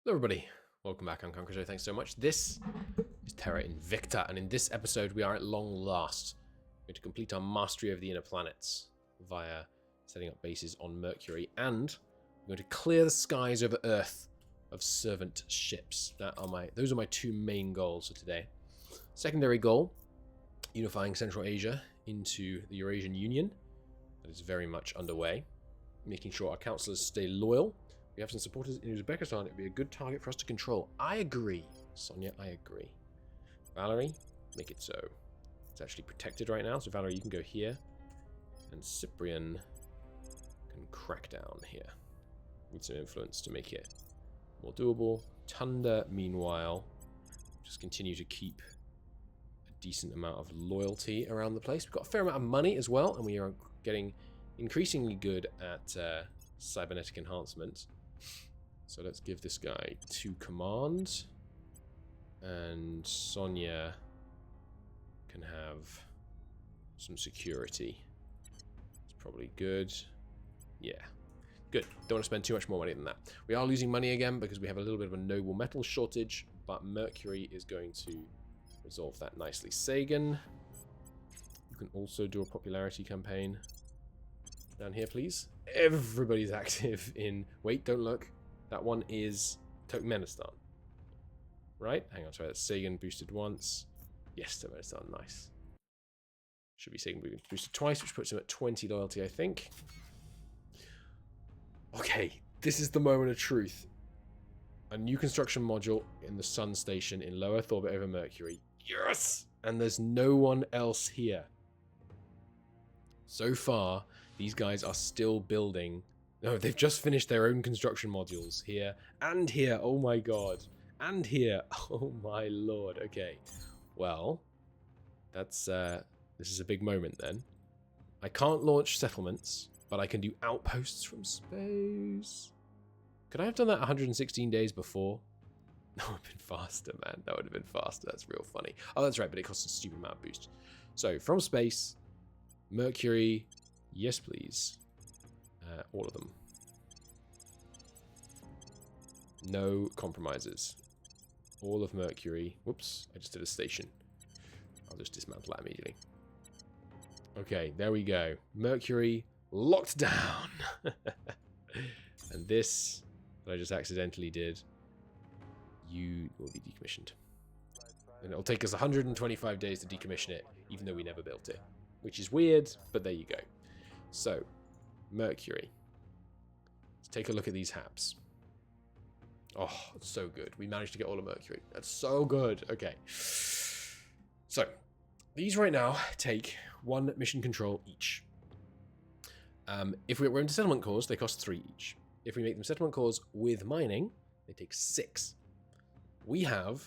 Hello everybody, welcome back. I'm Conqueror. Thanks so much. This is Terra Invicta, and in this episode we are at long last going to complete our mastery of the inner planets via setting up bases on Mercury, and we're going to clear the skies over Earth of servant ships. Those are my two main goals for today. Secondary goal, unifying Central Asia into the Eurasian Union. That is very much underway. Making sure our councillors stay loyal. We have some supporters in Uzbekistan. It would be a good target for us to control. I agree. Sonia, I agree. Valerie, make it so. It's actually protected right now. So Valerie, you can go here. And Cyprian can crack down here. With some influence to make it more doable. Tunda, meanwhile, just continue to keep a decent amount of loyalty around the place. We've got a fair amount of money as well. And we are getting increasingly good at cybernetic enhancement. So let's give this guy 2 commands, and Sonia can have some security. It's probably good. Yeah, good. Don't want to spend too much more money than that. We are losing money again because we have a little bit of a noble metal shortage, but Mercury is going to resolve that nicely. Sagan, you can also do a popularity campaign down here, please. Everybody's active in... Wait, don't look. That one is Turkmenistan. Right? Hang on, sorry. That's Sagan boosted once. Yes, Turkmenistan. Nice. Should be Sagan boosted twice, which puts him at 20 loyalty, I think. Okay, this is the moment of truth. A new construction module in the Sun Station in low Earth orbit over Mercury. Yes! And there's no one else here. So far, these guys are still building. No, they've just finished their own construction modules here and here. Oh my god. And here. Oh my lord. Okay. Well, that's this is a big moment then. I can't launch settlements, but I can do outposts from space. Could I have done that 116 days before? That would have been faster, man. That would have been faster. That's real funny. Oh, that's right, but it costs a stupid amount of boost. So, from space, Mercury, yes please. All of them. No compromises. All of Mercury. Whoops, I just did a station. I'll just dismantle that immediately. Okay, there we go. Mercury locked down. And this that I just accidentally did, you will be decommissioned. And it'll take us 125 days to decommission it, even though we never built it. Which is weird, but there you go. So, Mercury. Let's take a look at these HAPs. Oh, it's so good. We managed to get all of Mercury. That's so good. Okay. So, these right now take 1 mission control each. If we're into settlement cores, they cost 3 each. If we make them settlement cores with mining, they take 6. We have,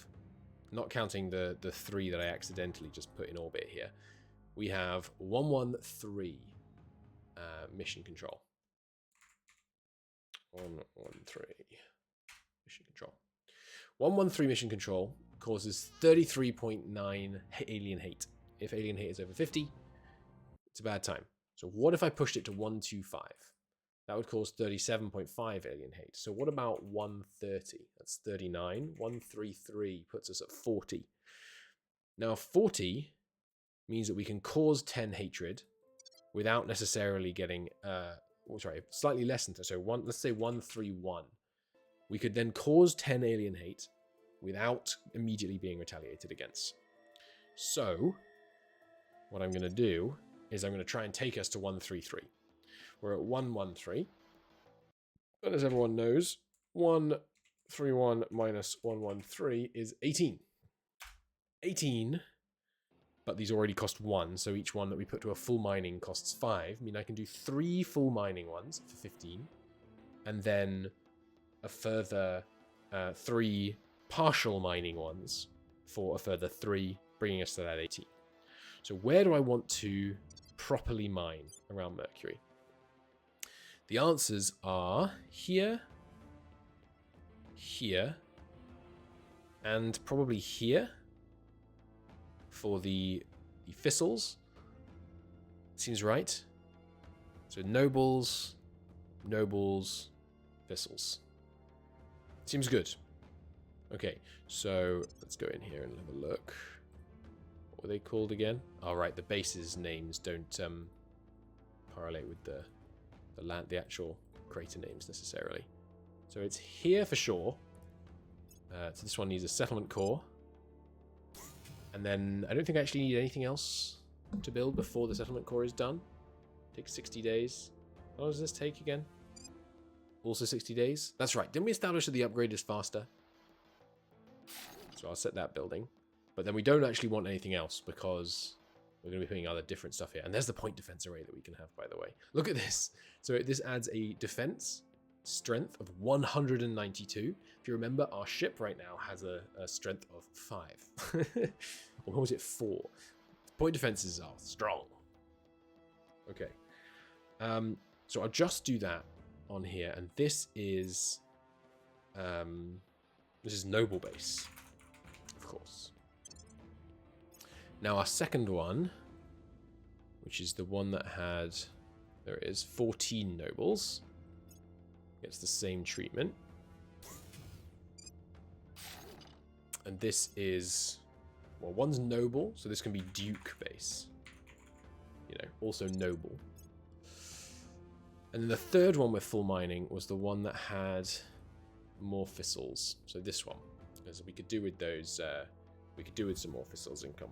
not counting the 3 that I accidentally just put in orbit here, we have 113 mission control. 113 mission control. 113 mission control causes 33.9 alien hate. If alien hate is over 50, it's a bad time. So what if I pushed it to 125? That would cause 37.5 alien hate. So what about 130? That's 39. 133 puts us at 40. Now 40 means that we can cause 10 hatred without necessarily getting, slightly less than, so let's say 131. We could then cause 10 alien hate without immediately being retaliated against. So, what I'm going to do is I'm going to try and take us to 133. We're at 113. And as everyone knows, 131 minus 113 is 18. 18. But these already cost 1, so each one that we put to a full mining costs 5. I mean, I can do 3 full mining ones for 15, and then a further 3 partial mining ones for a further 3, bringing us to that 18. So where do I want to properly mine around Mercury? The answers are here, here, and probably here. For the thistles, seems right. So nobles, thistles. Seems good. Okay, so let's go in here and have a look. What were they called again? Oh, right, the bases names don't correlate with the actual crater names necessarily. So it's here for sure. So this one needs a settlement core. And then I don't think I actually need anything else to build before the settlement core is done. Takes 60 days. How long does this take again? Also 60 days? That's right. Didn't we establish that the upgrade is faster? So I'll set that building. But then we don't actually want anything else because we're going to be putting other different stuff here. And there's the point defense array that we can have, by the way. Look at this. So this adds a defense strength of 192. If you remember, our ship right now has a strength of 5. Or what was it, 4? Point defenses are strong. Okay. So I'll just do that on here. And this is Noble Base, of course. Now our second one, which is the one that had, there it is, 14 nobles, gets the same treatment. And this is, well, one's noble, so this can be Duke base. You know, also noble. And then the third one with full mining was the one that had more thistles. So this one, because we could do with those, we could do with some more thistles income.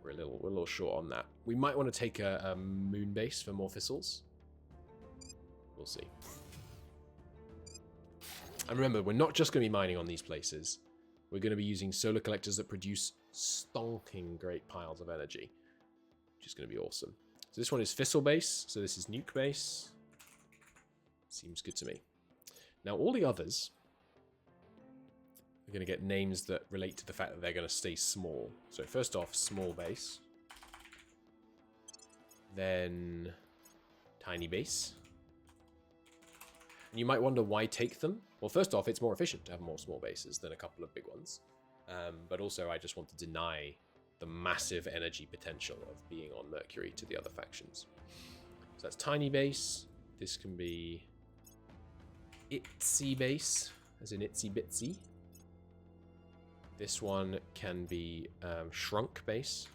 We're a little short on that. We might want to take a moon base for more thistles. We'll see. And remember, we're not just going to be mining on these places. We're going to be using solar collectors that produce stonking great piles of energy, which is going to be awesome. So this one is thistle base. So this is nuke base. Seems good to me. Now all the others are going to get names that relate to the fact that they're going to stay small. So first off, small base. Then tiny base. And you might wonder why take them. Well, first off, it's more efficient to have more small bases than a couple of big ones. But also, I just want to deny the massive energy potential of being on Mercury to the other factions. So that's tiny base. This can be itsy base, as in itsy bitsy. This one can be shrunk base.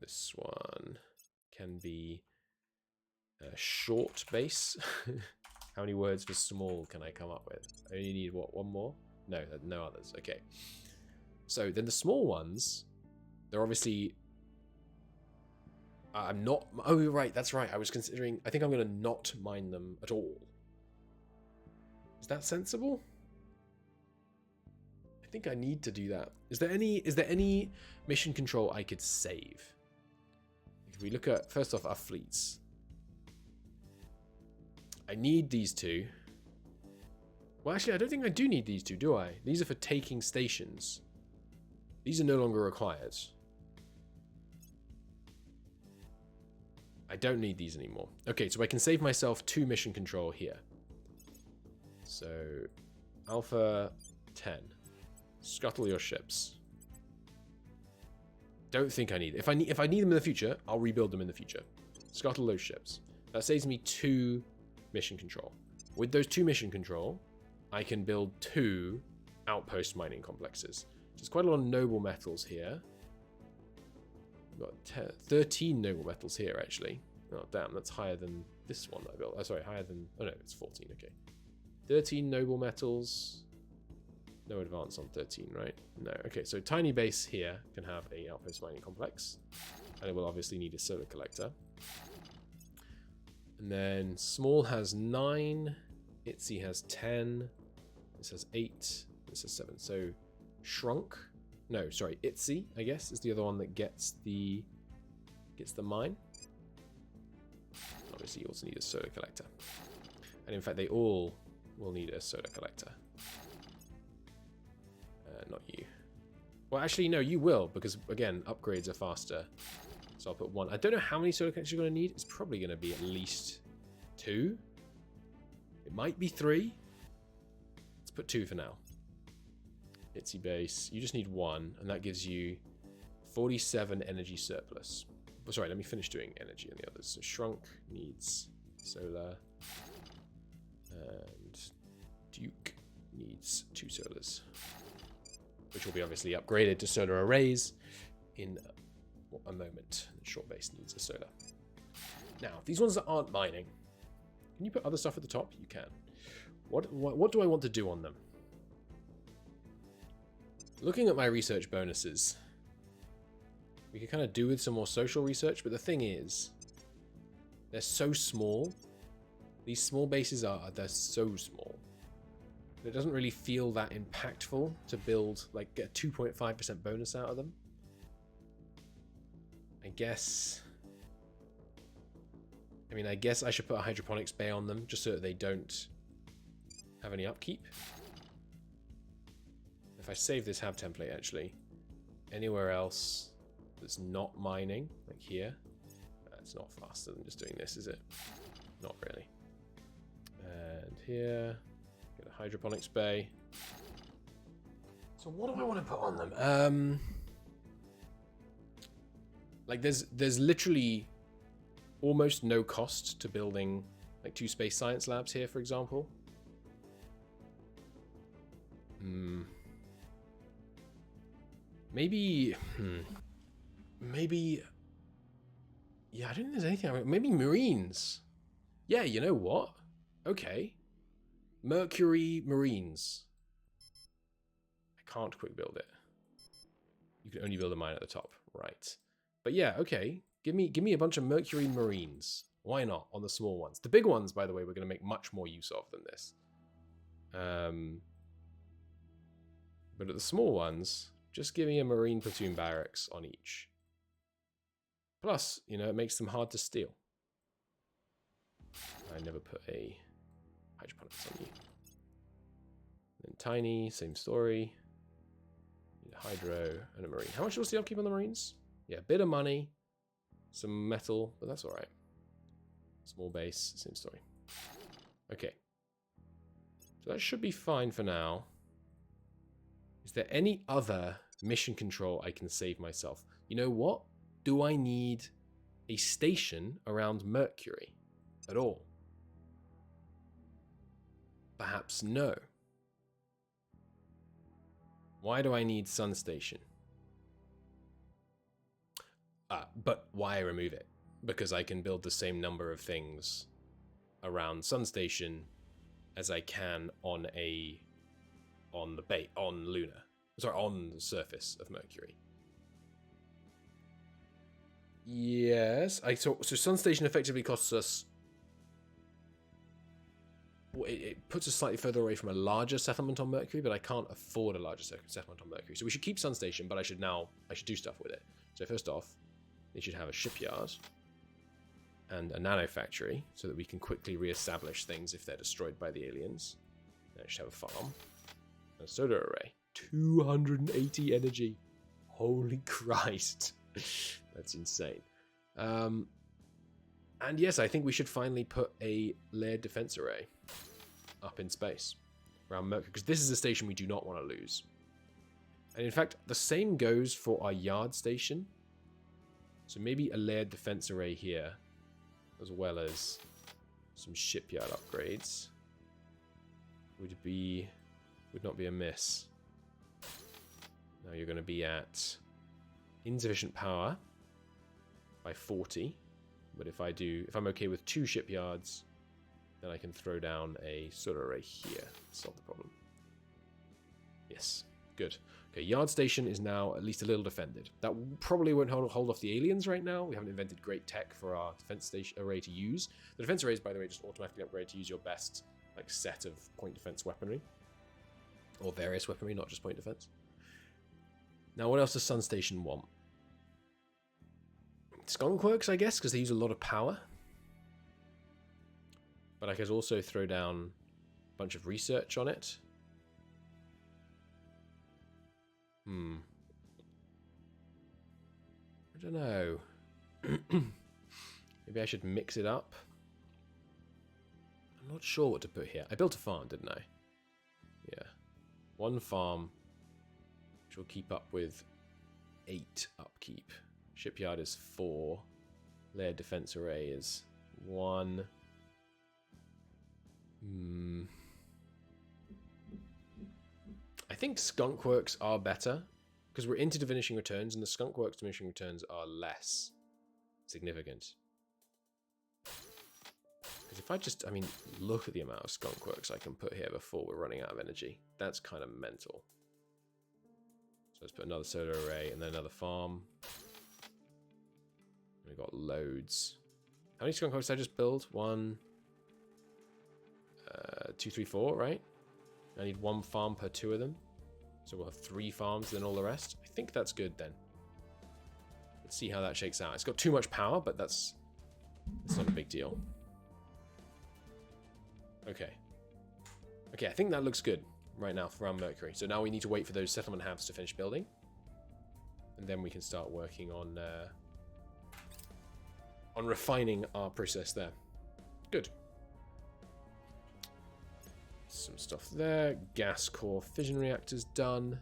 This one can be short base. How many words for small can I come up with? I only need, what, one more? No, no others. Okay. So then the small ones, they're obviously... I'm not... Oh, right, that's right. I was considering... I think I'm going to not mine them at all. Is that sensible? I think I need to do that. Is there any mission control I could save? If we look at, first off, our fleets. I need these two. Well, actually, I don't think I do need these two, do I? These are for taking stations. These are no longer required. I don't need these anymore. Okay, so I can save myself 2 mission control here. So, Alpha 10. Scuttle your ships. Don't think I need it. If I need them in the future, I'll rebuild them in the future. Scuttle those ships. That saves me 2 mission control. With those 2 mission control, I can build 2 outpost mining complexes. There's quite a lot of noble metals here. We've got 13 noble metals here, actually. Oh, damn, that's higher than this one that I built. Oh, sorry, higher than... Oh, no, it's 14, okay. 13 noble metals. No advance on 13, right? No, okay, so tiny base here can have a outpost mining complex. And it will obviously need a solar collector. And then small has 9. Itsy has 10. This has 8. This has 7. So shrunk. No, sorry, Itsy, I guess, is the other one that gets the mine. Obviously, you also need a solar collector. And in fact, they all will need a solar collector. Not you. Well, actually, no, you will, because, again, upgrades are faster. So I'll put 1. I don't know how many solar collectors you're going to need. It's probably going to be at least 2. It might be 3. Let's put 2 for now. Itsy base. You just need 1, and that gives you 47 energy surplus. Oh, sorry, let me finish doing energy on the others. So shrunk needs solar. And needs 2 solars, which will be obviously upgraded to solar arrays in a moment. The short base needs a solar. Now, these ones that aren't mining, can you put other stuff at the top? You can. What do I want to do on them? Looking at my research bonuses, we could kind of do with some more social research, but the thing is, they're so small. These small bases they're so small. It doesn't really feel that impactful to build, like, get a 2.5% bonus out of them. I guess I should put a hydroponics bay on them just so that they don't have any upkeep. If I save this hab template, actually, anywhere else that's not mining, like here, it's not faster than just doing this, is it? Not really. And here, get a hydroponics bay. So what do I want to put on them? Like there's literally almost no cost to building like 2 space science labs here, for example. Maybe, yeah, I don't think there's anything. Maybe Marines. Yeah, you know what? Okay. Mercury Marines. I can't quick build it. You can only build a mine at the top. Right. But yeah, okay. Give me a bunch of Mercury Marines. Why not? On the small ones. The big ones, by the way, we're going to make much more use of than this. But at the small ones, just give me a Marine platoon barracks on each. Plus, you know, it makes them hard to steal. I never put a hydroponics on you. Then tiny, same story. Need a hydro and a marine. How much was the upkeep on the marines? Yeah, a bit of money, some metal, but that's all right. Small base, same story. Okay. So that should be fine for now. Is there any other mission control I can save myself? You know what? Do I need a station around Mercury at all? Perhaps no. Why do I need Sun Station? But why remove it? Because I can build the same number of things around Sun Station as I can on the surface of Mercury. Yes, so Sun Station effectively costs us. It puts us slightly further away from a larger settlement on Mercury, but I can't afford a larger settlement on Mercury. So we should keep Sun Station, but I should do stuff with it. So first off, they should have a shipyard and a nano factory so that we can quickly re-establish things if they're destroyed by the aliens. They should have a farm, a solar array, 280 energy. Holy Christ. That's insane. And yes, I think we should finally put a layered defense array up in space around Mercury, because this is a station we do not want to lose. And in fact, the same goes for our yard station. So maybe a layered defense array here, as well as some shipyard upgrades, would not be amiss. Now you're going to be at insufficient power by 40, but if I'm okay with 2 shipyards, then I can throw down a solar array here. Solve the problem. Yes, good. Okay, yard station is now at least a little defended. That probably won't hold off the aliens right now. We haven't invented great tech for our defense station array to use. The defense arrays, by the way, just automatically upgrade to use your best set of point defense weaponry, or various weaponry, not just point defense. Now, what else does Sun Station want? Skunkworks, I guess, because they use a lot of power. But I could also throw down a bunch of research on it. I don't know. Maybe I should mix it up. I'm not sure what to put here. I built a farm, didn't I? Yeah. 1 farm, which will keep up with 8 upkeep. Shipyard is 4. Layered defense array is 1. think skunk works are better because we're into diminishing returns, and the skunk works diminishing returns are less significant. Because if I just, I mean, look at the amount of skunk works I can put here before we're running out of energy. That's kind of mental. So let's put another solar array and then another farm. We've got loads. How many skunk works did I just build? 1, 2, 3, 4, right? I need 1 farm per 2 of them. So we'll have 3 farms, then all the rest. I think that's good then. Let's see how that shakes out. It's got too much power, but that's not a big deal. Okay. Okay, I think that looks good right now for our Mercury. So now we need to wait for those settlement hubs to finish building. And then we can start working on refining our process there. Good. Some stuff there. Gas core fission reactors done.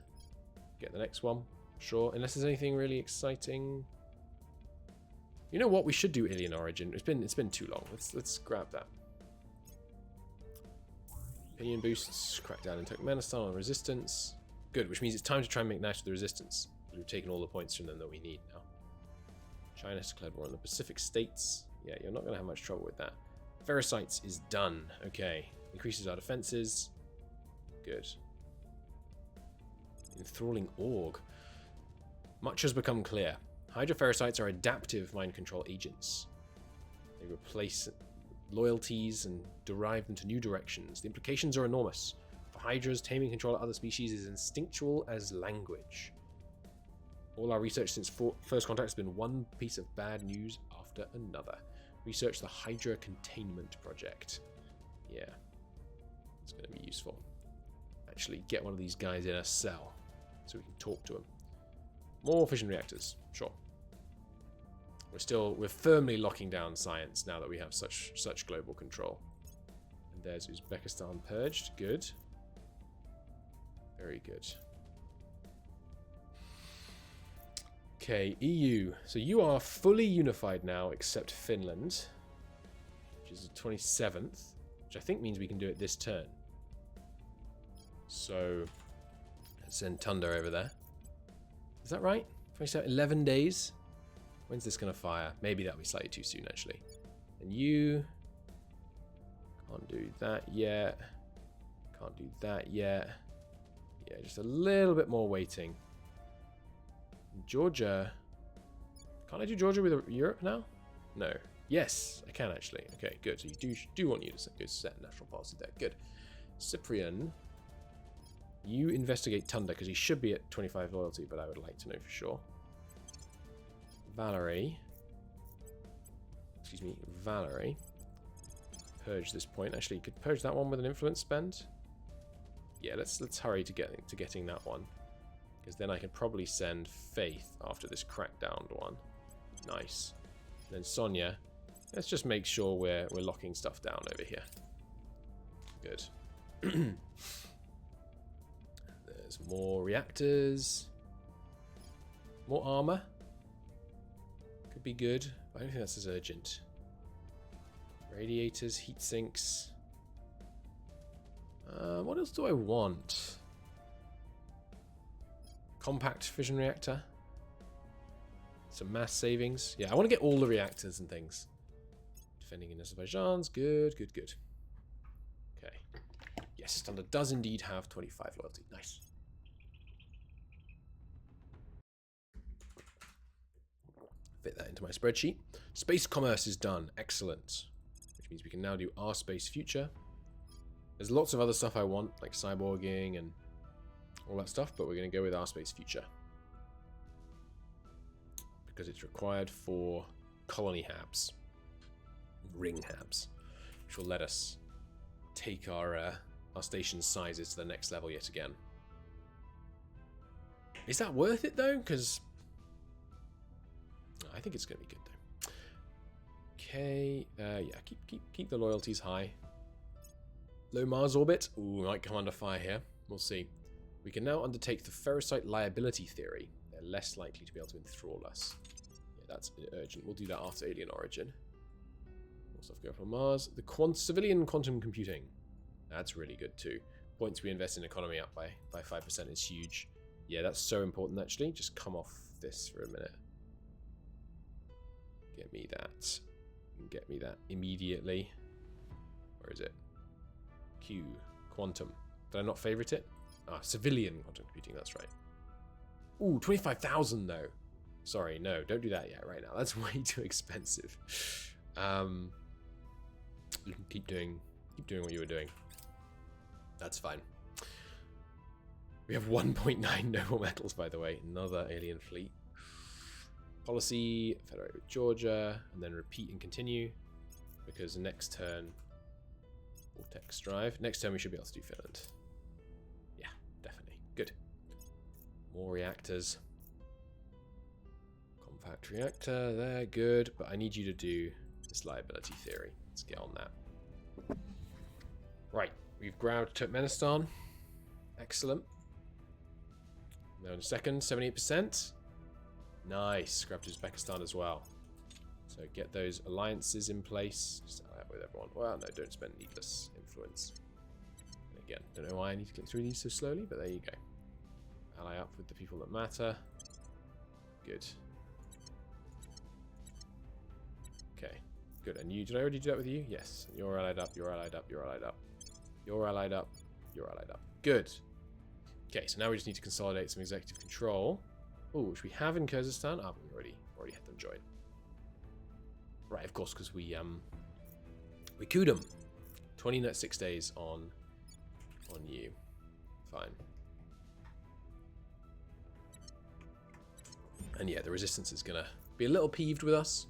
Get the next one. Sure. Unless there's anything really exciting. You know what? We should do Alien Origin. It's been too long. Let's grab that. Opinion boosts. Crackdown in Turkmenistan on resistance. Good, which means it's time to try and make nice with the resistance. We've taken all the points from them that we need now. China has declared war on the Pacific States. Yeah, you're not going to have much trouble with that. Ferrocites is done. Okay. Increases our defenses. Good. Enthralling Org. Much has become clear. Hydroferrocites are adaptive mind control agents. They replace loyalties and derive them to new directions. The implications are enormous. For Hydras, taming control of other species is instinctual as language. All our research since first contact has been one piece of bad news after another. Research the Hydra Containment Project. Yeah. It's going to be useful. Actually, get one of these guys in a cell so we can talk to them. More fission reactors. Sure. We're firmly locking down science now that we have such global control. And there's Uzbekistan purged. Good. Very good. Okay, EU. So you are fully unified now, except Finland, which is the 27th, which I think means we can do it this turn. So let's send Tunda over there. Is that right? 27, 11 days? When's this going to fire? Maybe that'll be slightly too soon, actually. And you can't do that yet. Can't do that yet. Yeah, just a little bit more waiting. Georgia. Can't I do Georgia with Europe now? No. Yes, I can actually. Okay, good. So you do want you to go set national policy there. Good. Cyprian. You investigate Tunda because he should be at 25 loyalty, but I would like to know for sure. Valerie. Excuse me, Valerie. Purge this point. Actually, you could purge that one with an influence spend. Yeah, let's hurry to getting that one. Because then I can probably send Faith after this crackdown one. Nice. And then Sonia. Let's just make sure we're locking stuff down over here. Good. There's more reactors. More armor. Could be good. I don't think that's as urgent. Radiators, heat sinks. What else do I want? Compact fission reactor. Some mass savings. Yeah, I want to get all the reactors and things. Defending in Azerbaijan's. Good, good, good. Okay. Yes, Standard does indeed have 25 loyalty. Nice. Fit that into my spreadsheet. Space commerce is done. Excellent. Which means we can now do our space future. There's lots of other stuff I want, like cyborging and all that stuff, but we're going to go with our space future. Because it's required for colony habs. Ring habs. Which will let us take our station sizes to the next level yet again. Is that worth it though? Because I think it's going to be good though. Okay, yeah, keep the loyalties high. Low Mars orbit. Ooh, might come under fire here. We'll see. We can now undertake the ferrocite liability theory. They're less likely to be able to enthrall us. Yeah, that's urgent. We'll do that after Alien Origin. More stuff go up on Mars. The civilian quantum computing. That's really good too. points we invest in economy up by 5% is huge. Yeah, that's so important actually. Just come off this for a minute. Get me that. Get me that immediately. Where is it? Q. Quantum. Did I not favorite it? Ah, civilian quantum computing, that's right. Ooh, 25,000 though. Sorry, no, don't do that yet right now. That's way too expensive. You can keep doing what you were doing. That's fine. We have 1.9 noble metals, by the way. Another alien fleet. Policy, federate with Georgia, and then repeat and continue. Because next turn, Vortex Drive. Next turn we should be able to do Finland. Yeah, definitely. Good. More reactors. Compact reactor, there, good. But I need you to do this liability theory. Let's get on that. Right, we've grabbed Turkmenistan. Excellent. Now in a second, 78%. Nice. Grabbed Uzbekistan as well. So get those alliances in place. Just ally up with everyone. Well, no, don't spend needless influence. And again, don't know why I need to click through these so slowly, but there you go. Ally up with the people that matter. Good. Okay, good. And you, did I already do that with you? Yes. You're allied up, you're allied up, you're allied up. You're allied up, you're allied up. Good. Okay, so now we just need to consolidate some executive control. Oh, which we have in Kyrgyzstan. Ah, we already had them join. Right, of course, because we cooed them. 26 days on you. Fine. And yeah, the resistance is gonna be a little peeved with us.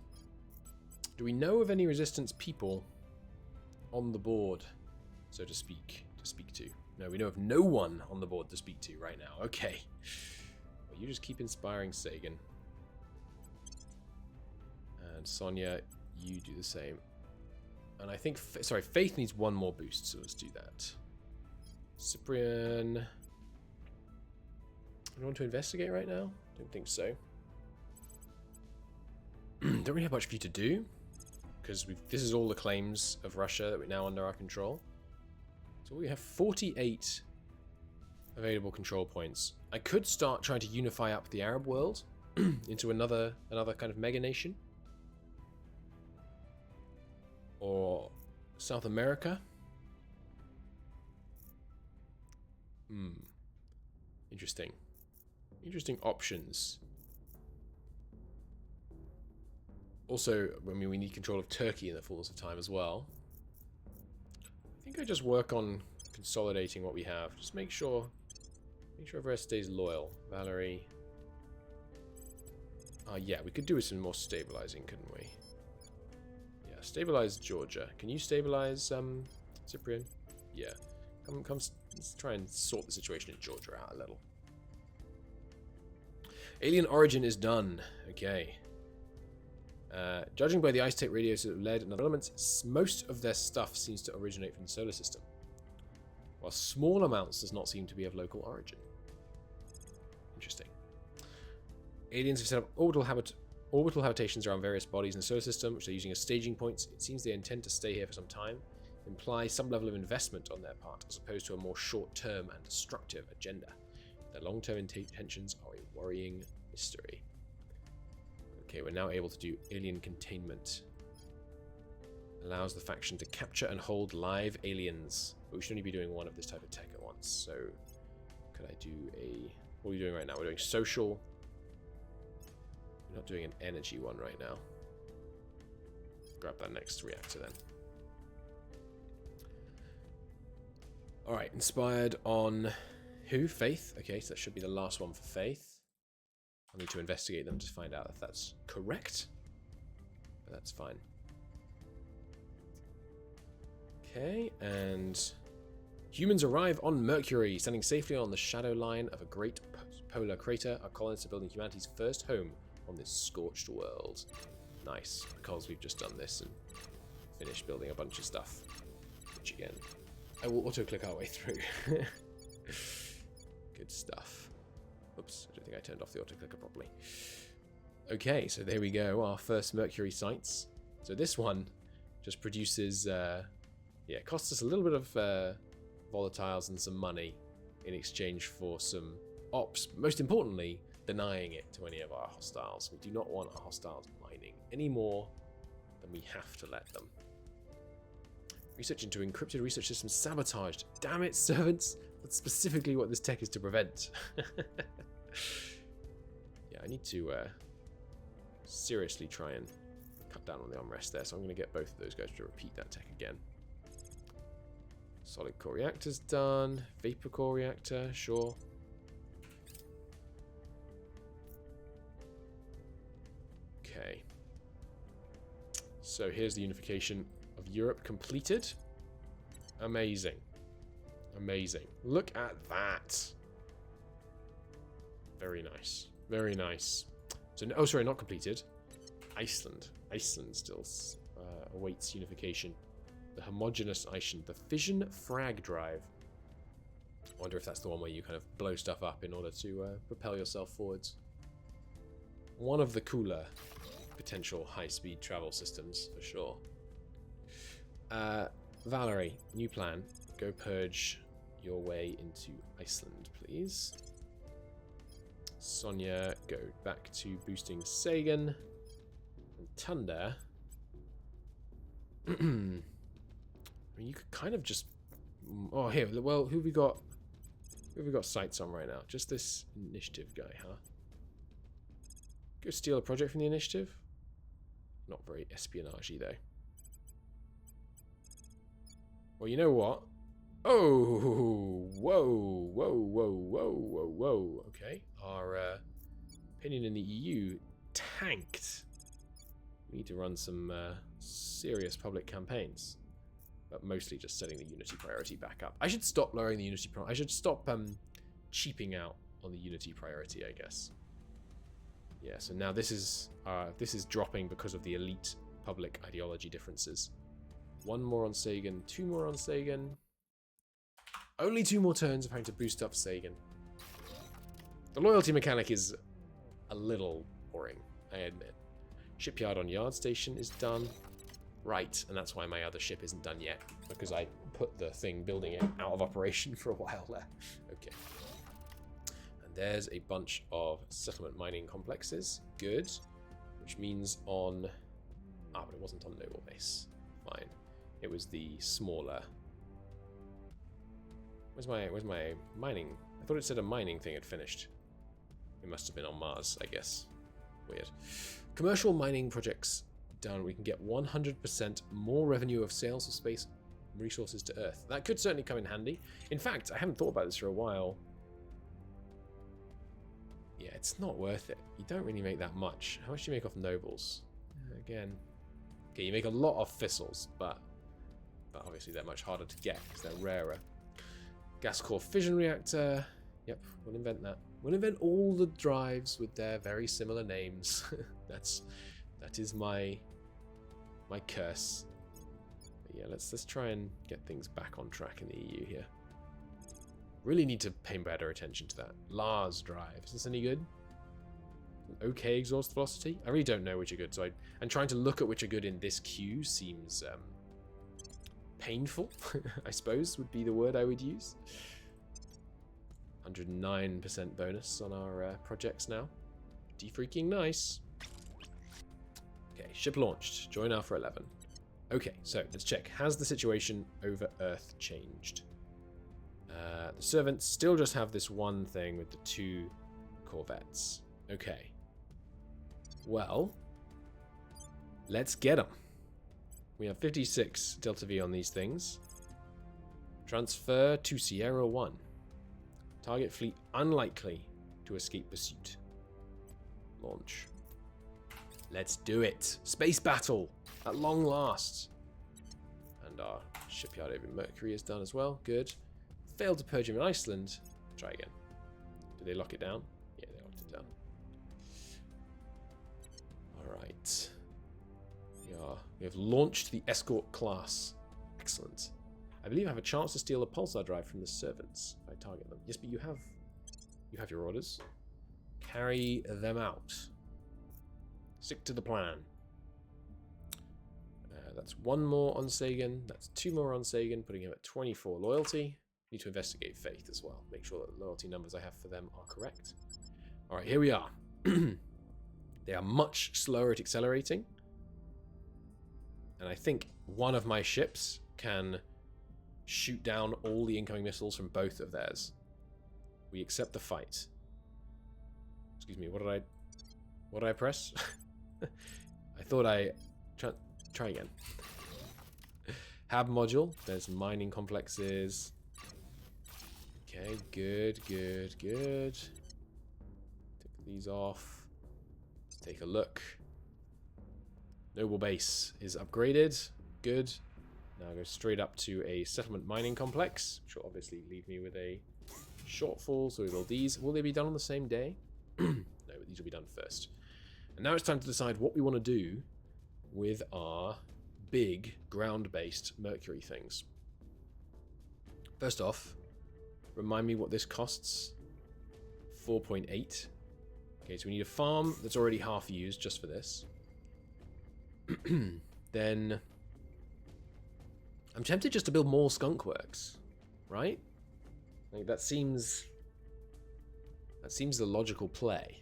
Do we know of any resistance people on the board, so to speak to? No, we know of no one on the board to speak to right now. Okay. Well, you just keep inspiring Sagan. And Sonia, you do the same. And I think, sorry, Faith needs one more boost, so let's do that. Cyprian. You want to investigate right now? Don't think so. Don't really have much for you to do, because this is all the claims of Russia that we're now under our control. So we have 48 available control points. I could start trying to unify up the Arab world into another kind of mega nation. Or South America. Interesting. Interesting options. Also, I mean, we need control of Turkey in the fullness of time as well. I think I just work on consolidating what we have. Just make sure everyone stays loyal. Valerie. Yeah, we could do with some more stabilizing, couldn't we? Yeah, stabilize Georgia. Can you stabilize Cyprian? Yeah. Come, let's try and sort the situation in Georgia out a little. Alien origin is done. Okay. Judging by the Ice-Tape radios that have led and other elements, most of their stuff seems to originate from the solar system, while small amounts does not seem to be of local origin. Interesting. Aliens have set up orbital habitations around various bodies in the solar system, which they're using as staging points. It seems they intend to stay here for some time, imply some level of investment on their part, as opposed to a more short-term and destructive agenda. Their long-term intentions are a worrying mystery. Okay, we're now able to do alien containment. Allows the faction to capture and hold live aliens. But we should only be doing one of this type of tech at once. So, could I do a... What are we doing right now? We're doing social. We're not doing an energy one right now. Grab that next reactor then. Alright, inspired on who? Faith. Okay, so that should be the last one for Faith. I need to investigate them to find out if that's correct. But that's fine. Okay, and humans arrive on Mercury, standing safely on the shadow line of a great polar crater. Our colonists are building humanity's first home on this scorched world. Nice, because we've just done this and finished building a bunch of stuff. Which again, I will auto-click our way through. Good stuff. Oops, I don't think I turned off the autoclicker properly. Okay, so there we go, our first Mercury sites. So this one just produces, yeah, it costs us a little bit of volatiles and some money in exchange for some ops. Most importantly, denying it to any of our hostiles. We do not want our hostiles mining any more than we have to let them. Research into encrypted research systems sabotaged. Damn it, servants! That's specifically what this tech is to prevent. Yeah, I need to seriously try and cut down on the unrest there, so I'm going to get both of those guys to repeat that tech again. Solid core reactor's done. Vapor core reactor, sure. Okay. So here's the unification of Europe completed. Amazing. Amazing. Look at that. Very nice. Very nice. So, oh, sorry, not completed. Iceland. Iceland still awaits unification. The homogeneous Iceland. The fission frag drive. I wonder if that's the one where you kind of blow stuff up in order to propel yourself forwards. One of the cooler potential high-speed travel systems, for sure. Valerie, new plan. Go purge your way into Iceland, please. Sonia, go back to boosting Sagan. And Tunda. I mean, you could kind of just... Oh, here. Well, who have we got? Who have we got sights on right now? Just this initiative guy, huh? Go steal a project from the initiative. Not very espionage-y, though. Well, you know what? Oh, whoa, whoa, whoa, whoa, whoa, whoa. Okay, our opinion in the EU tanked. We need to run some serious public campaigns, but mostly just setting the Unity priority back up. I should stop lowering the Unity priority. I should stop cheaping out on the Unity priority, I guess. Yeah, so now this is dropping because of the elite public ideology differences. One more on Sagan, two more on Sagan. Only 2 more turns of having to boost up Sagan. The loyalty mechanic is a little boring, I admit. Shipyard on yard station is done. Right, and that's why my other ship isn't done yet, because I put the thing building it out of operation for a while there. Okay. And there's a bunch of settlement mining complexes. Good. Which means on... Ah, but it wasn't on Naval Base. Fine. It was the smaller... Where's my mining? I thought it said a mining thing had finished. It must have been on Mars, I guess. Weird. Commercial mining projects done. We can get 100% more revenue of sales of space resources to Earth. That could certainly come in handy. In fact, I haven't thought about this for a while. Yeah, it's not worth it. You don't really make that much. How much do you make off nobles? Again. Okay, you make a lot of thistles, but obviously they're much harder to get because they're rarer. Gas core fission reactor. Yep, we'll invent that. We'll invent all the drives with their very similar names. that is my curse. But yeah, let's try and get things back on track in the EU here. Really need to pay better attention to that. Lars drive. Is this any good? An okay exhaust velocity? I really don't know which are good, so and trying to look at which are good in this queue seems painful, I suppose would be the word I would use. 109% bonus on our projects now. Pretty freaking nice. Okay, ship launched. Join Alpha 11. Okay, so let's check. Has the situation over Earth changed? The servants still just have this one thing with the 2 corvettes. Okay. Well, let's get them. We have 56 Delta V on these things. Transfer to Sierra 1. Target fleet unlikely to escape pursuit. Launch. Let's do it. Space battle at long last. And our shipyard over Mercury is done as well. Good. Failed to purge him in Iceland. Try again. Did they lock it down? Yeah, they locked it down. Alright. We have launched the escort class. Excellent. I believe I have a chance to steal a pulsar drive from the servants if I target them. Yes, but you have your orders. Carry them out. Stick to the plan. That's 1 more on Sagan. That's 2 more on Sagan, putting him at 24 loyalty. Need to investigate faith as well. Make sure that the loyalty numbers I have for them are correct. Alright, here we are. They are much slower at accelerating. And I think one of my ships can shoot down all the incoming missiles from both of theirs. We accept the fight. Excuse me, what did I press? I thought I... Try again. Hab module. There's mining complexes. Okay, good. Take these off. Let's take a look. Noble base is upgraded. Good. Now go straight up to a settlement mining complex, which will obviously leave me with a shortfall. So we build these. Will they be done on the same day? No, but these will be done first. And now it's time to decide what we want to do with our big ground-based Mercury things. First off, remind me what this costs. 4.8. Okay, so we need a farm that's already half used just for this. Then I'm tempted just to build more skunk works, right? Like that seems the logical play.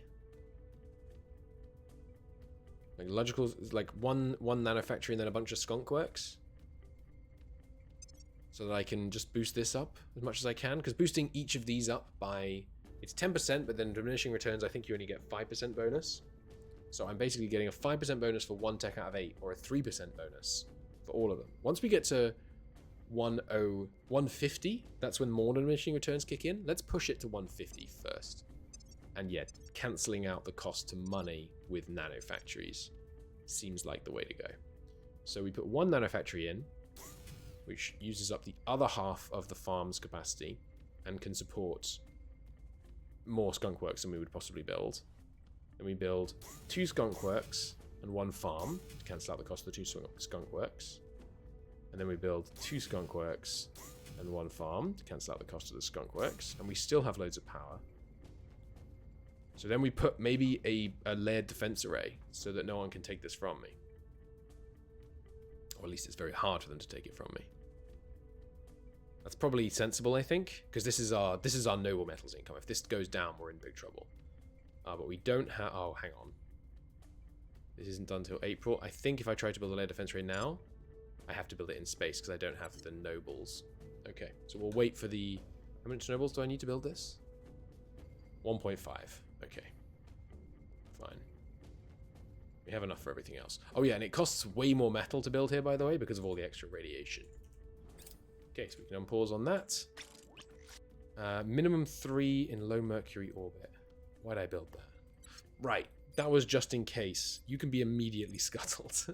Like logical, like one nanofactory and then a bunch of skunk works, so that I can just boost this up as much as I can. Because boosting each of these up by, it's 10%, but then diminishing returns, I think you only get 5% bonus. So I'm basically getting a 5% bonus for 1 tech out of 8, or a 3% bonus for all of them. Once we get to 150, that's when more diminishing returns kick in. Let's push it to 150 first. And yet, cancelling out the cost to money with nanofactories seems like the way to go. So we put 1 nanofactory in, which uses up the other half of the farm's capacity and can support more skunk works than we would possibly build. And we build 2 skunk works and 1 farm to cancel out the cost of the 2 skunk works. And then we build 2 skunk works and 1 farm to cancel out the cost of the skunk works. And we still have loads of power. So then we put maybe a layered defense array so that no one can take this from me. Or at least it's very hard for them to take it from me. That's probably sensible, I think, because this is our noble metals income. If this goes down, we're in big trouble. But we don't have... Oh, hang on. This isn't done till April. I think if I try to build a layered defense array now, I have to build it in space because I don't have the nobles. Okay, so we'll wait for the... How much nobles do I need to build this? 1.5. Okay. Fine. We have enough for everything else. Oh yeah, and it costs way more metal to build here, by the way, because of all the extra radiation. Okay, so we can unpause on that. Minimum 3 in low Mercury orbit. Why'd I build that? Right, that was just in case. You can be immediately scuttled.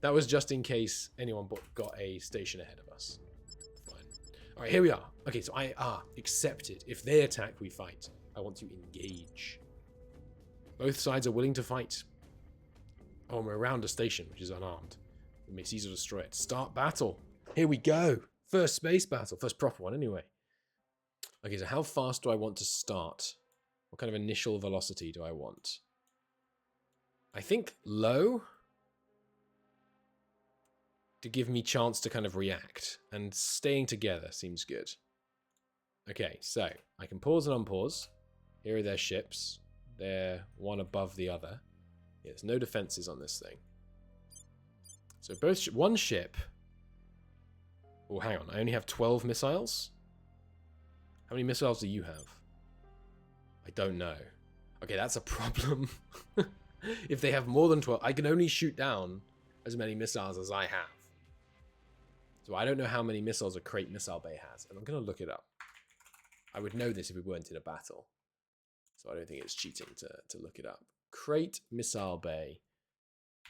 That was just in case anyone got a station ahead of us. Fine. Alright, here we are. Okay, so accepted. If they attack, we fight. I want to engage. Both sides are willing to fight. Oh, and we're around a station, which is unarmed. We may seize or destroy it. Start battle. Here we go. First space battle. First proper one, anyway. Okay, so how fast do I want to start? What kind of initial velocity do I want? I think low, to give me chance to kind of react. And staying together seems good. Okay, so I can pause and unpause. Here are their ships. They're one above the other. Yeah, there's no defenses on this thing. So both one ship... Oh, hang on. I only have 12 missiles? How many missiles do you have? I don't know. Okay, that's a problem. If they have more than 12, I can only shoot down as many missiles as I have. So I don't know how many missiles a crate missile bay has, and I'm going to look it up. I would know this if we weren't in a battle. So I don't think it's cheating to look it up. Crate missile bay,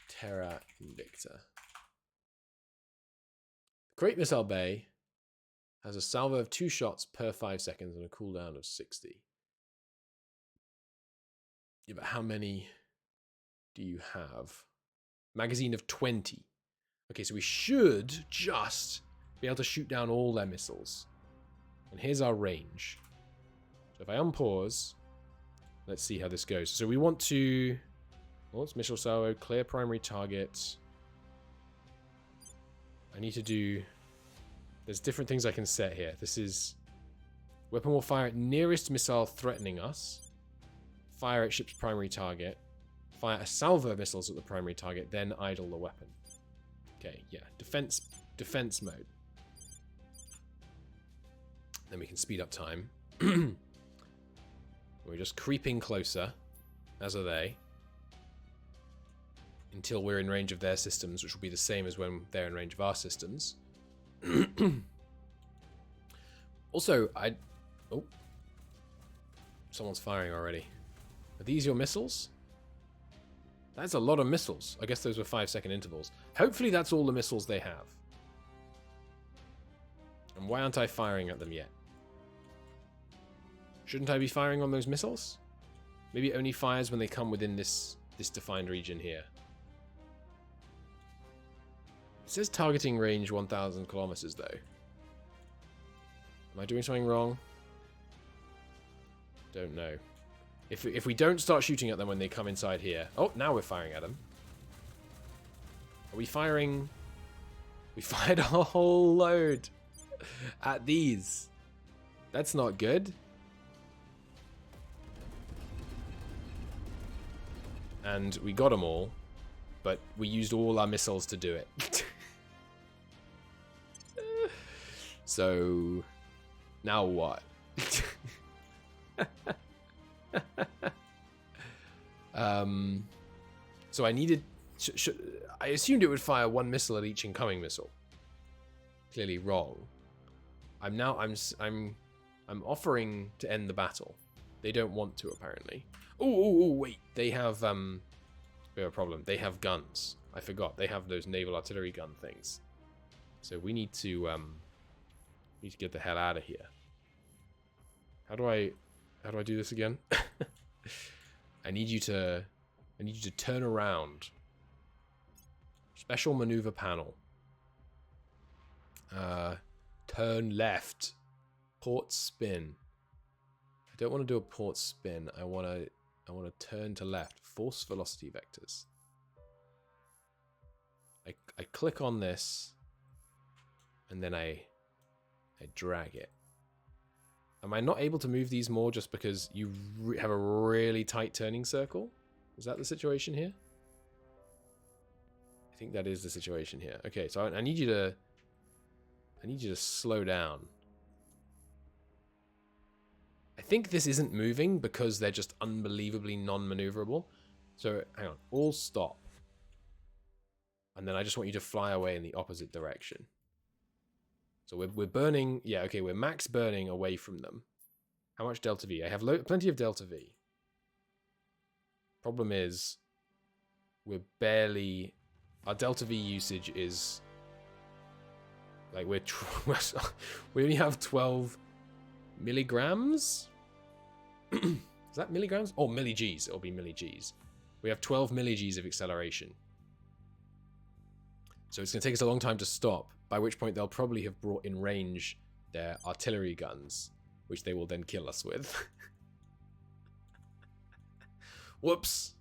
Terra Invicta. Crate missile bay has a salvo of 2 shots per 5 seconds and a cooldown of 60. Yeah, but how many do you have? Magazine of 20. Okay, so we should just be able to shoot down all their missiles. And here's our range. So if I unpause, let's see how this goes. So we want to... Oh, it's missile salvo, clear primary target. I need to do There's different things I can set here. This is... Weapon will fire at nearest missile threatening us. Fire at ship's primary target. Fire a salvo of missiles at the primary target, then idle the weapon. Okay, yeah. Defense mode. Then we can speed up time. We're just creeping closer, as are they, until we're in range of their systems, which will be the same as when they're in range of our systems. Also, oh. Someone's firing already. Are these your missiles? That's a lot of missiles. I guess those were 5-second intervals. Hopefully that's all the missiles they have. And why aren't I firing at them yet? Shouldn't I be firing on those missiles? Maybe it only fires when they come within this defined region here. It says targeting range 1,000 kilometers though. Am I doing something wrong? Don't know. If we don't start shooting at them when they come inside here... Oh, now we're firing at them. Are we firing... We fired a whole load at these. That's not good. And we got them all, but we used all our missiles to do it. So... Now what? So I needed... I assumed it would fire one missile at each incoming missile. Clearly wrong. I'm offering to end the battle. They don't want to, apparently. Oh, wait. They have, we have a problem. They have guns. I forgot. They have those naval artillery gun things. So we need to get the hell out of here. How do I do this again? I need you to turn around. Special maneuver panel. Turn left. Port spin. I don't want to do a port spin. I want to turn to left. Force velocity vectors. I click on this, and then I drag it. Am I not able to move these more just because you have a really tight turning circle? Is that the situation here? I think that is the situation here. Okay, so I need you to slow down. I think this isn't moving because they're just unbelievably non-maneuverable. So hang on, all stop. And then I just want you to fly away in the opposite direction. So we're burning, yeah, okay, we're max burning away from them. How much delta V? I have plenty of delta V. Problem is, we're barely, our delta V usage is, like we only have 12 milligrams? Is that milligrams? Oh, milli-Gs, it'll be milli-Gs. We have 12 milli-Gs of acceleration. So it's going to take us a long time to stop, by which point they'll probably have brought in range their artillery guns, which they will then kill us with. Whoops.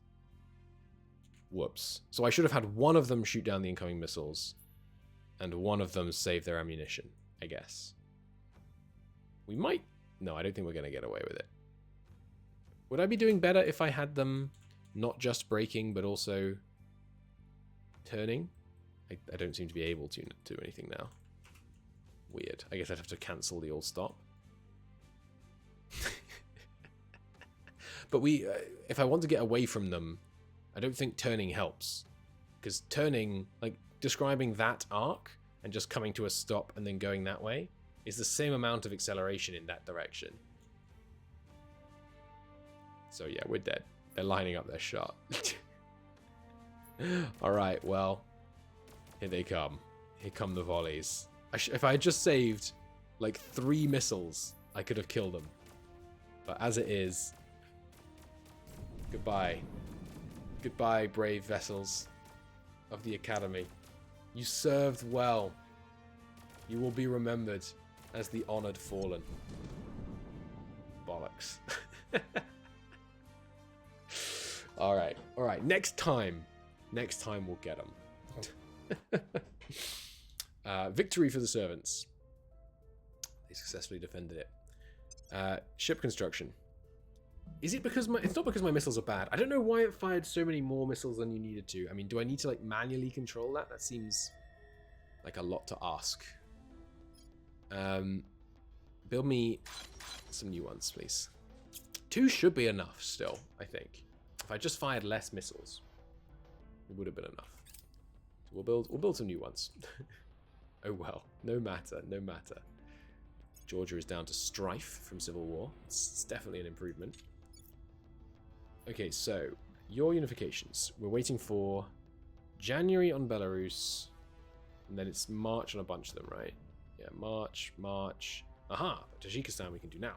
Whoops. So I should have had one of them shoot down the incoming missiles, and one of them save their ammunition, I guess. We might... No, I don't think we're going to get away with it. Would I be doing better if I had them not just braking, but also turning? I don't seem to be able to do anything now. Weird. I guess I'd have to cancel the all stop. But if I want to get away from them, I don't think turning helps. Because turning, like describing that arc and just coming to a stop and then going that way is the same amount of acceleration in that direction. So yeah, we're dead. They're lining up their shot. Alright, well... Here they come. Here come the volleys. If I had just saved like 3 missiles, I could have killed them. But as it is, goodbye. Goodbye, brave vessels of the Academy. You served well. You will be remembered as the honored fallen. Bollocks. Alright, alright. Next time we'll get them. Victory for the servants. They successfully defended it. Ship construction. Is it because it's not because my missiles are bad. I don't know why it fired so many more missiles than you needed to. I mean, do I need to like manually control that? That seems like a lot to ask. Build me some new ones, please. 2 should be enough still, I think. If I just fired less missiles, it would have been enough. So we'll build some new ones. Oh well, no matter, no matter. Georgia is down to strife from civil war. It's definitely an improvement. Okay, so your unifications. We're waiting for January on Belarus, and then it's March on a bunch of them, right? Yeah, March. Aha, Tajikistan we can do now.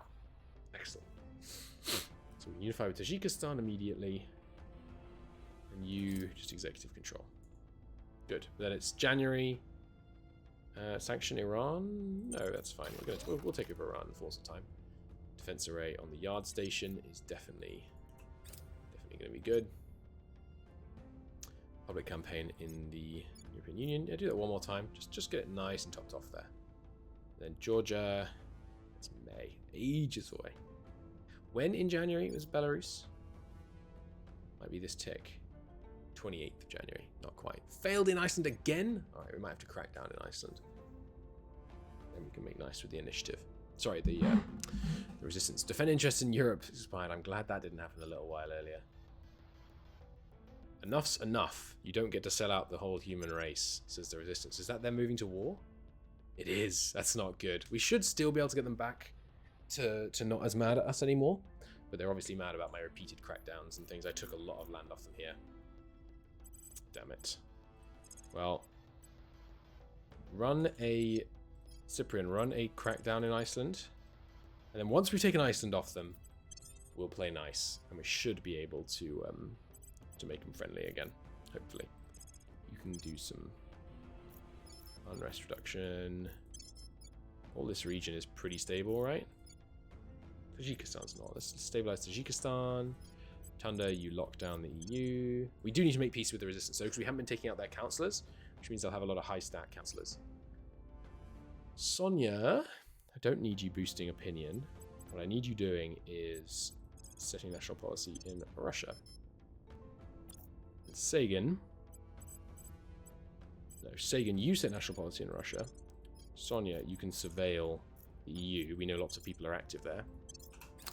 Excellent. So we can unify with Tajikistan immediately, and you just executive control. Good. Then it's January. Sanction Iran? No, that's fine. We'll take over Iran in the fullness of time. Defense array on the yard station is definitely going to be good. Public campaign in the European Union. Yeah, do that one more time. Just get it nice and topped off there. Then Georgia. It's May. Ages away. When in January was Belarus? Might be this tick. 28th of January. Not quite. Failed in Iceland again? Alright, we might have to crack down in Iceland. Then we can make nice with the initiative. Sorry, the resistance. Defend interests in Europe expired. I'm glad that didn't happen a little while earlier. Enough's enough. You don't get to sell out the whole human race, says the resistance. Is that them moving to war? It is. That's not good. We should still be able to get them back to not as mad at us anymore. But they're obviously mad about my repeated crackdowns and things. I took a lot of land off them here. Damn it. Well, Cyprian, run a crackdown in Iceland. And then once we've taken Iceland off them, we'll play nice. And we should be able to make them friendly again, hopefully. You can do some unrest reduction. All this region is pretty stable, right? Tajikistan's not. Let's stabilize Tajikistan. Tunda, you lock down the EU. We do need to make peace with the resistance, though, because we haven't been taking out their councillors, which means they'll have a lot of high stat councillors. Sonia, I don't need you boosting opinion. What I need you doing is setting national policy in Russia. Sagan. No, Sagan, you set national policy in Russia. Sonia, you can surveil the EU. We know lots of people are active there.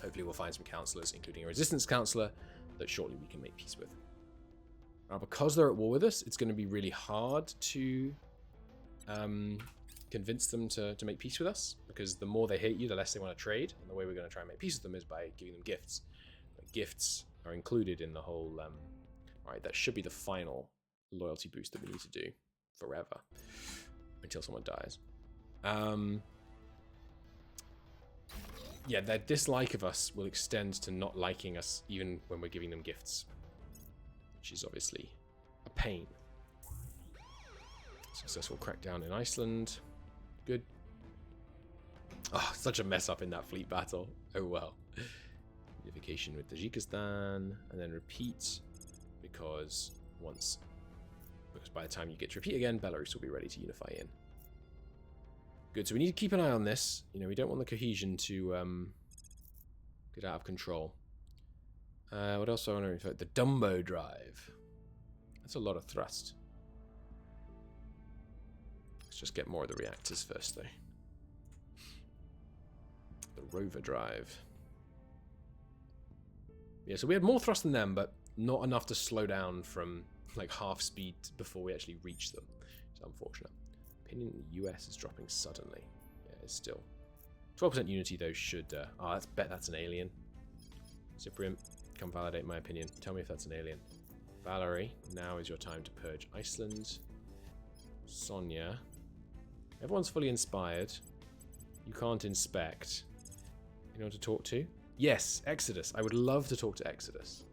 Hopefully we'll find some councillors, including a resistance councillor, that shortly we can make peace with. Now, because they're at war with us, it's going to be really hard to convince them to make peace with us, because the more they hate you, the less they want to trade, and the way we're going to try and make peace with them is by giving them gifts. But gifts are included in the whole... Alright, that should be the final loyalty boost that we need to do forever, until someone dies. Yeah, their dislike of us will extend to not liking us even when we're giving them gifts, which is obviously a pain. Successful crackdown in Iceland. Good. Oh, such a mess up in that fleet battle. Oh well. Unification with Tajikistan, and then repeat, because by the time you get to repeat again, Belarus will be ready to unify in. Good, so we need to keep an eye on this. You know, we don't want the cohesion to get out of control. What else do I want to refer to? The Dumbo drive. That's a lot of thrust. Let's just get more of the reactors first, though. The rover drive. Yeah, so we had more thrust than them, but not enough to slow down from like half speed before we actually reach them. It's unfortunate. Opinion in the US is dropping suddenly. Yeah, it's still 12% unity though. Should I bet that's an alien. Cyprian, come validate my opinion. Tell me if that's an alien. Valerie, now is your time to purge Iceland. Sonia, everyone's fully inspired. You can't inspect. You know what to talk to? Yes, Exodus. I would love to talk to Exodus.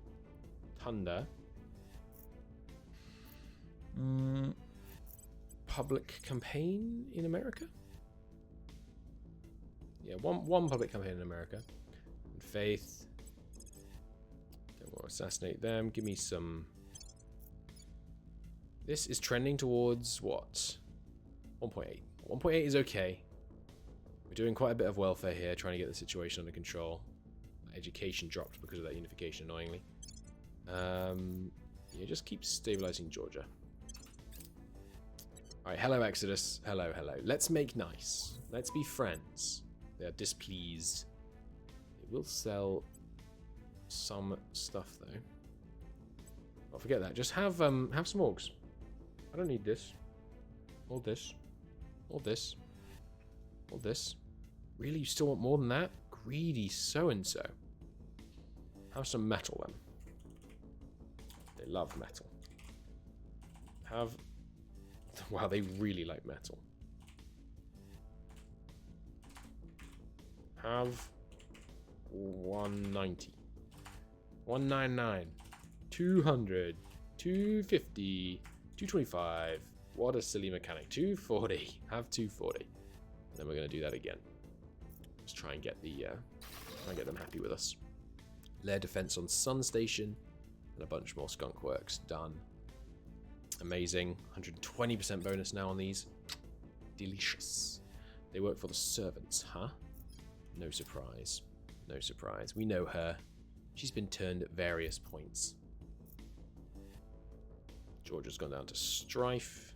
Thunder. Public campaign in America? Yeah, one public campaign in America. And Faith. Don't want to assassinate them. Give me some... This is trending towards what? 1.8. 1.8 is okay. We're doing quite a bit of welfare here, trying to get the situation under control. Education dropped because of that unification, annoyingly. Yeah, just keep stabilizing Georgia. Alright, hello Exodus. Hello, hello. Let's make nice. Let's be friends. They are displeased. They will sell some stuff, though. Oh, forget that. Just have some orgs. I don't need this. Or this. Or this. Or this. Really? You still want more than that? Greedy so-and-so. Have some metal, then. They love metal. Have... Wow, they really like metal. Have 190. 199. 200. 250. 225. What a silly mechanic. 240. Have 240. And then we're going to do that again. Let's try and get the try and get them happy with us. Lair defense on Sun Station. And a bunch more skunk works done. Amazing. 120% bonus now on these. Delicious. They work for the servants, huh? No surprise. No surprise. We know her. She's been turned at various points. Georgia's gone down to strife.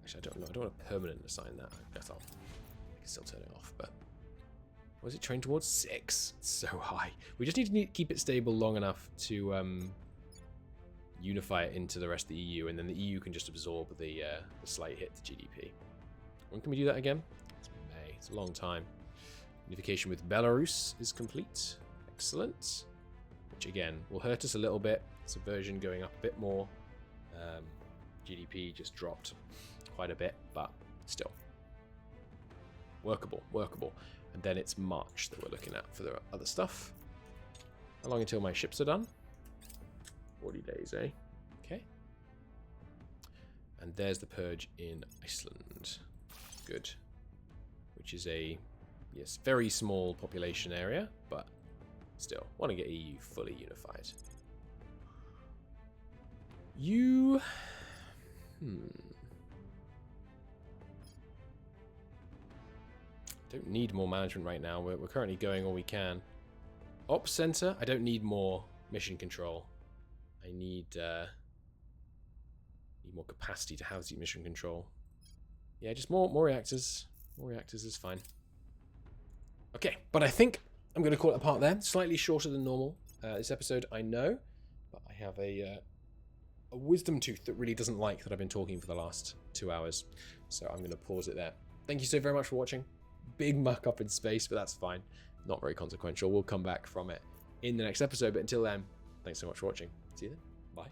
Actually, I don't know. I don't want to permanent assign that. I guess I can still turn it off, but... Was it trained towards 6? It's so high. We just need to keep it stable long enough to unify it into the rest of the EU, and then the EU can just absorb the slight hit to GDP. When can we do that again? It's May. It's a long time. Unification with Belarus is complete. Excellent. Which again will hurt us a little bit. Subversion going up a bit more. GDP just dropped quite a bit, but still workable, workable. And then it's March that we're looking at for the other stuff. How long until my ships are done? 40 days, eh? Okay. And there's the purge in Iceland. Good. Which is a, yes, very small population area, but still, want to get EU fully unified. You... Don't need more management right now. We're currently going all we can. Ops center, I don't need more mission control. I need more capacity to house the mission control. Yeah, just more reactors. More reactors is fine. Okay, but I think I'm going to call it a part there. Slightly shorter than normal this episode, I know, but I have a wisdom tooth that really doesn't like that I've been talking for the last 2 hours. So I'm going to pause it there. Thank you so very much for watching. Big muck up in space, but that's fine. Not very consequential. We'll come back from it in the next episode. But until then, thanks so much for watching. See you then. Bye.